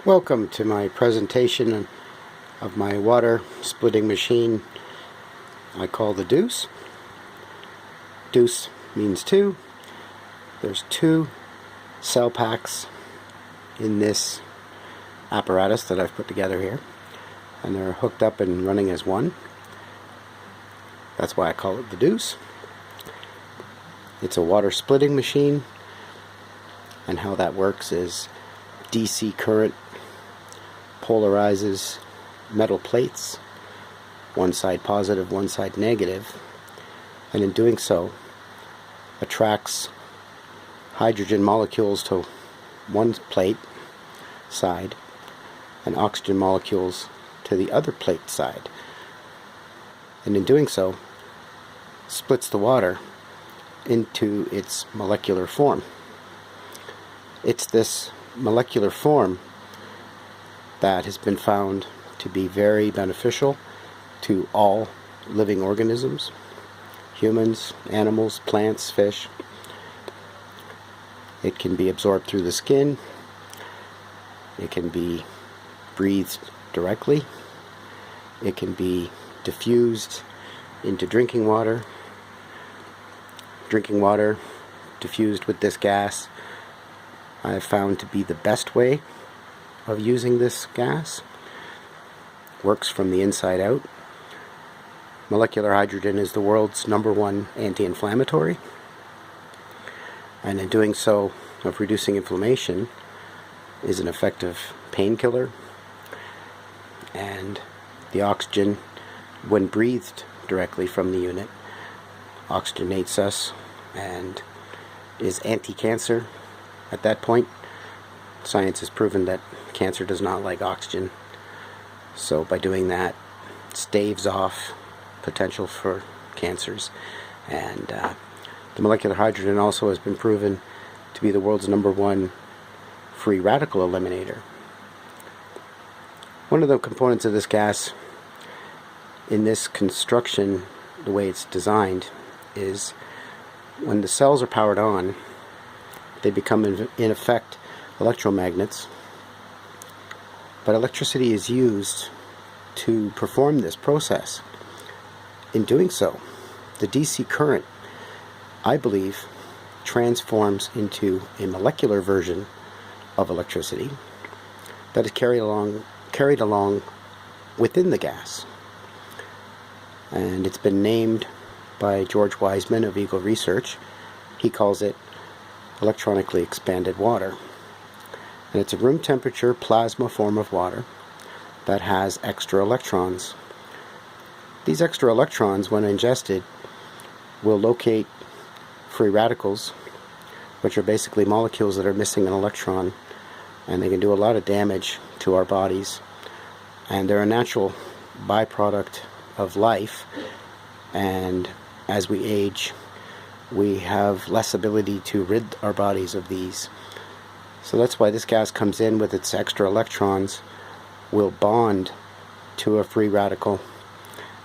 Welcome to my presentation of my water splitting machine I call the Deuce. Deuce means two. There's two cell packs in this apparatus that I've put together here, and they're hooked up and running as one. That's why I call it the Deuce. It's a water splitting machine, and how that works is DC current polarizes metal plates, one side positive, one side negative, and in doing so attracts hydrogen molecules to one plate side and oxygen molecules to the other plate side, and in doing so splits the water into its molecular form. It's this molecular form that has been found to be very beneficial to all living organisms, humans, animals, plants, fish. It can be absorbed through the skin. It can be breathed directly. It can be diffused into drinking water. Drinking water diffused with this gas I have found to be the best way of using this gas. Works from the inside out. Molecular hydrogen is the world's #1 anti-inflammatory, and in doing so of reducing inflammation is an effective painkiller. And the oxygen, when breathed directly from the unit, oxygenates us and is anti-cancer. At that point, science has proven that cancer does not like oxygen. So by doing that, staves off potential for cancers. And the molecular hydrogen also has been proven to be the world's #1 free radical eliminator. One of the components of this gas in this construction, the way it's designed, is when the cells are powered on, they become in effect electromagnets, but electricity is used to perform this process. In doing so, the DC current, I believe, transforms into a molecular version of electricity that is carried along within the gas. And it's been named by George Wiseman of Eagle Research. He calls it electronically expanded water. And it's a room temperature plasma form of water that has extra electrons. These extra electrons, when ingested, will locate free radicals, which are basically molecules that are missing an electron, and they can do a lot of damage to our bodies. And they're a natural byproduct of life, and as we age, we have less ability to rid our bodies of these. So that's why this gas comes in with its extra electrons, will bond to a free radical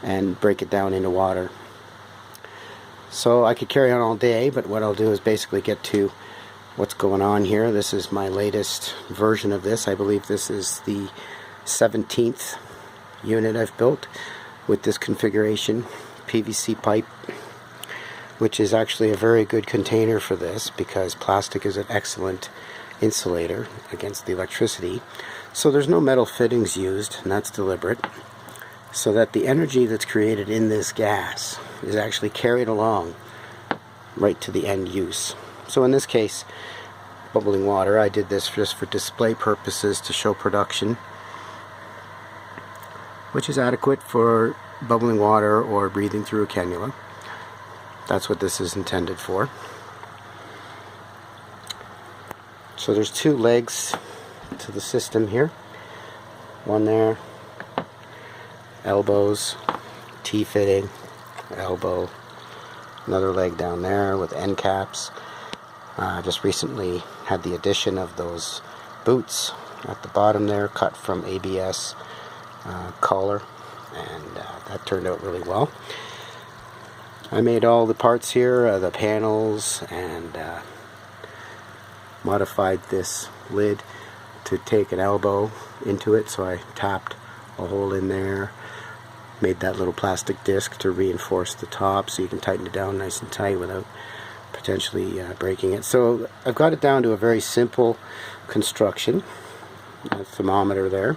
and break it down into water. So I could carry on all day, but what I'll do is basically get to what's going on here. This is my latest version of this. I believe this is the 17th unit I've built with this configuration. PVC pipe, which is actually a very good container for this because plastic is an excellent insulator against the electricity. So there's no metal fittings used, and that's deliberate, so that the energy that's created in this gas is actually carried along right to the end use. So in this case, bubbling water, I did this just for display purposes to show production, which is adequate for bubbling water or breathing through a cannula. That's what this is intended for. So there's two legs to the system here. One there, elbows, T-fitting, elbow. Another leg down there with end caps. Just recently had the addition of those boots at the bottom there, cut from ABS collar, and that turned out really well. I made all the parts here, the panels, and modified this lid to take an elbow into it, so I tapped a hole in there, made that little plastic disc to reinforce the top so you can tighten it down nice and tight without potentially breaking it. So I've got it down to a very simple construction. A thermometer there.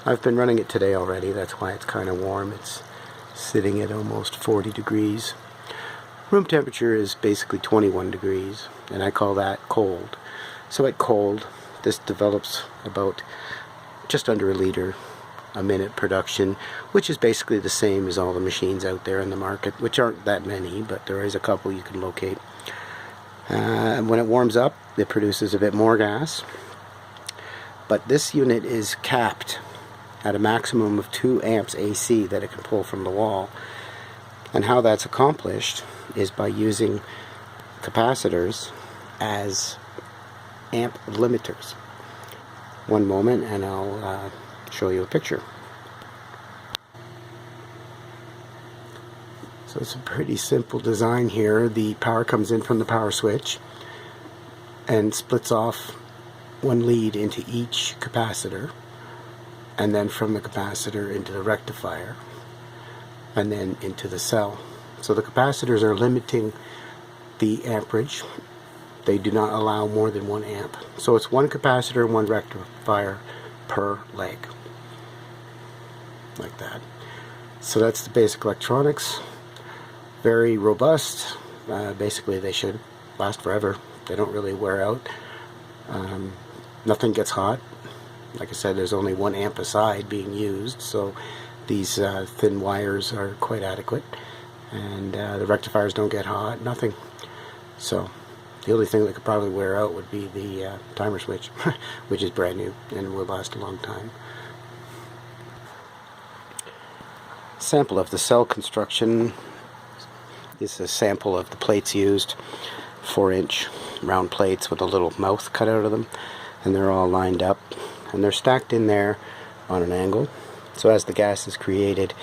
I've been running it today already, that's why it's kind of warm. It's sitting at almost 40 degrees. Room temperature is basically 21 degrees, and I call that cold. So at cold, this develops about just under a liter a minute production, which is basically the same as all the machines out there in the market, which aren't that many, but there is a couple you can locate. When it warms up, it produces a bit more gas, but this unit is capped at a maximum of 2 amps AC that it can pull from the wall. And how that's accomplished is by using capacitors as amp limiters. One moment and I'll show you a picture. So it's a pretty simple design here. The power comes in from the power switch and splits off one lead into each capacitor, and then from the capacitor into the rectifier, and then into the cell. So the capacitors are limiting the amperage. They do not allow more than 1 amp. So it's one capacitor and one rectifier per leg. Like that. So that's the basic electronics. Very robust. Basically they should last forever. They don't really wear out. Nothing gets hot. Like I said, there's only 1 amp a side being used, so these thin wires are quite adequate, and the rectifiers don't get hot, nothing. So the only thing that could probably wear out would be the timer switch, which is brand new and will last a long time. Sample of the cell construction is a sample of the plates used, 4-inch round plates with a little mouth cut out of them, and they're all lined up, and they're stacked in there on an angle. So as the gas is created,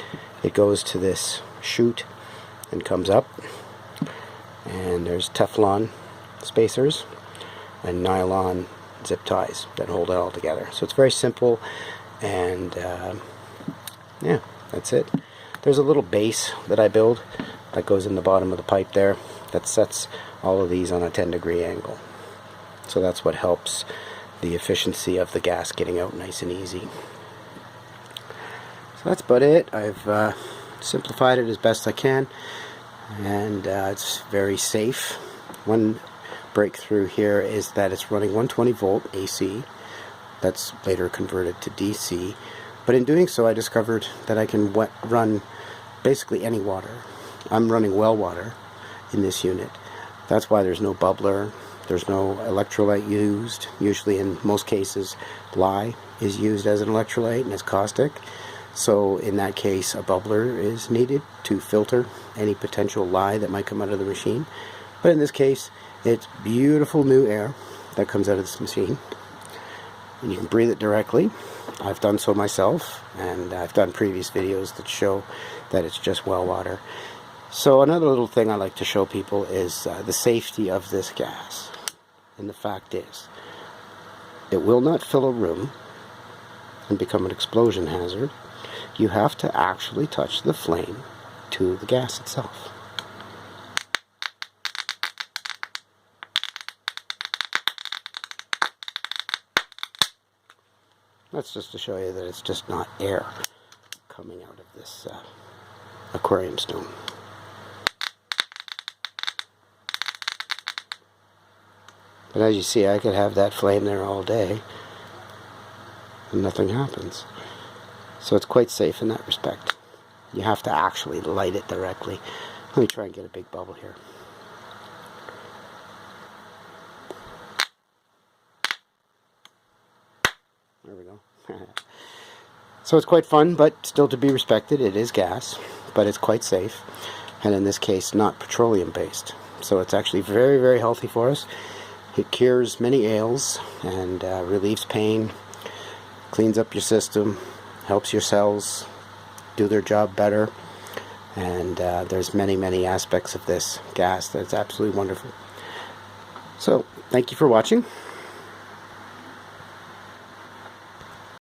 it goes to this chute and comes up, and there's Teflon spacers and nylon zip ties that hold it all together. So it's very simple, and yeah, that's it. There's a little base that I build that goes in the bottom of the pipe there that sets all of these on a 10-degree angle. So that's what helps the efficiency of the gas getting out nice and easy. So that's about it. I've simplified it as best I can, and it's very safe. One breakthrough here is that it's running 120 volt AC. That's later converted to DC. But in doing so, I discovered that I can run basically any water. I'm running well water in this unit. That's why there's no bubbler. There's no electrolyte used. Usually, in most cases, lye is used as an electrolyte and it's caustic. So in that case, a bubbler is needed to filter any potential lye that might come out of the machine. But in this case, it's beautiful new air that comes out of this machine. And you can breathe it directly. I've done so myself, and I've done previous videos that show that it's just well water. So another little thing I like to show people is the safety of this gas. And the fact is, it will not fill a room and become an explosion hazard. You have to actually touch the flame to the gas itself. That's just to show you that it's just not air coming out of this aquarium stone. But as you see, I could have that flame there all day and nothing happens. So it's quite safe in that respect. You have to actually light it directly. Let me try and get a big bubble here. There we go. So it's quite fun, but still to be respected. It is gas, but it's quite safe, and in this case not petroleum based. So it's actually very, very healthy for us. It cures many ails and relieves pain, cleans up your system, helps your cells do their job better, and there's many, many aspects of this gas that's absolutely wonderful. So thank you for watching.